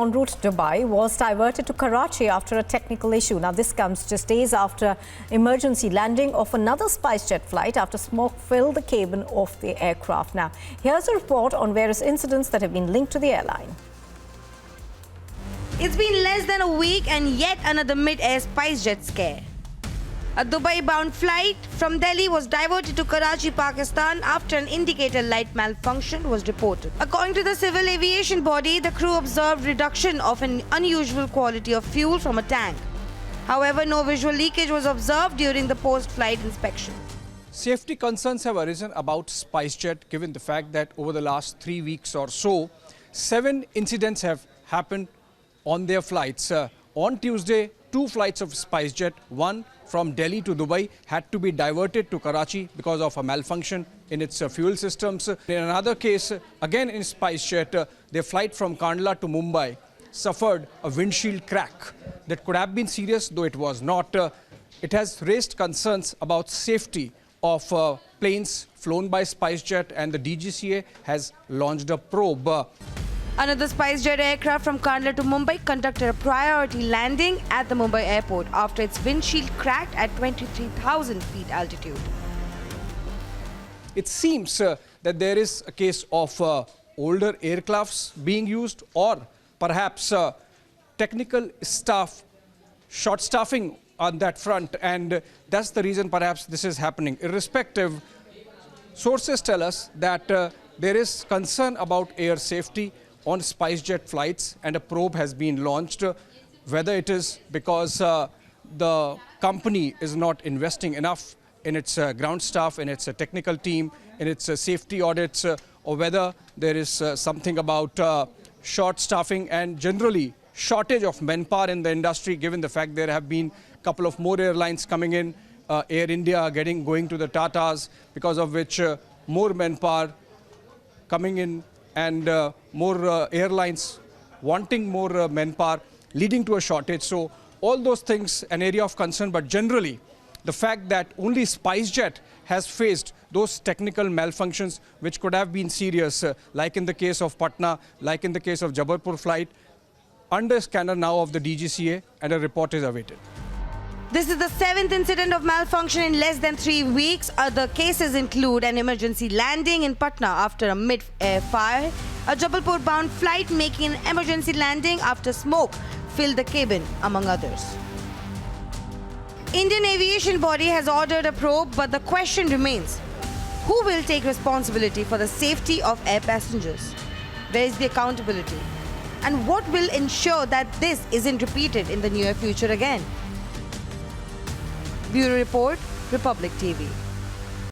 en route to Dubai was diverted to Karachi after a technical issue. Now, this comes just days after emergency landing of another SpiceJet flight after smoke filled the cabin of the aircraft. Now, here's a report on various incidents that have been linked to the airline. It's been less than a week and yet another mid-air SpiceJet scare. A Dubai-bound flight from Delhi was diverted to Karachi, Pakistan after an indicator light malfunction was reported. According to the civil aviation body, the crew observed reduction of an unusual quality of fuel from a tank. However, no visual leakage was observed during the post-flight inspection. Safety concerns have arisen about SpiceJet given the fact that over the last 3 weeks or so, 7 incidents have happened on their flights. On Tuesday, 2 flights of SpiceJet, one from Delhi to Dubai, had to be diverted to Karachi because of a malfunction in its fuel systems. In another case, again in SpiceJet, their flight from Kandla to Mumbai suffered a windshield crack that could have been serious, though it was not. It has raised concerns about safety of planes flown by SpiceJet, and the DGCA has launched a probe. Another SpiceJet aircraft from Kandla to Mumbai conducted a priority landing at the Mumbai airport after its windshield cracked at 23,000 feet altitude. It seems that there is a case of older aircrafts being used, or perhaps technical staff short staffing on that front, and that's the reason perhaps this is happening. Irrespective, sources tell us that there is concern about air safety on SpiceJet flights, and a probe has been launched. Whether it is because the company is not investing enough in its ground staff, in its technical team, in its safety audits, or whether there is something about short staffing and generally shortage of manpower in the industry, given the fact there have been a couple of more airlines coming in, Air India going to the Tatas, because of which more manpower coming in, and more airlines wanting more manpower, leading to a shortage. So all those things an area of concern, but generally the fact that only SpiceJet has faced those technical malfunctions which could have been serious, like in the case of Patna, like in the case of Jabalpur flight, under scanner now of the DGCA, and a report is awaited. This is the 7th incident of malfunction in less than 3 weeks. Other cases include an emergency landing in Patna after a mid-air fire, a Jabalpur-bound flight making an emergency landing after smoke filled the cabin, among others. Indian aviation body has ordered a probe, but the question remains, who will take responsibility for the safety of air passengers? Where is the accountability? And what will ensure that this isn't repeated in the near future again? Bureau Report, Republic TV.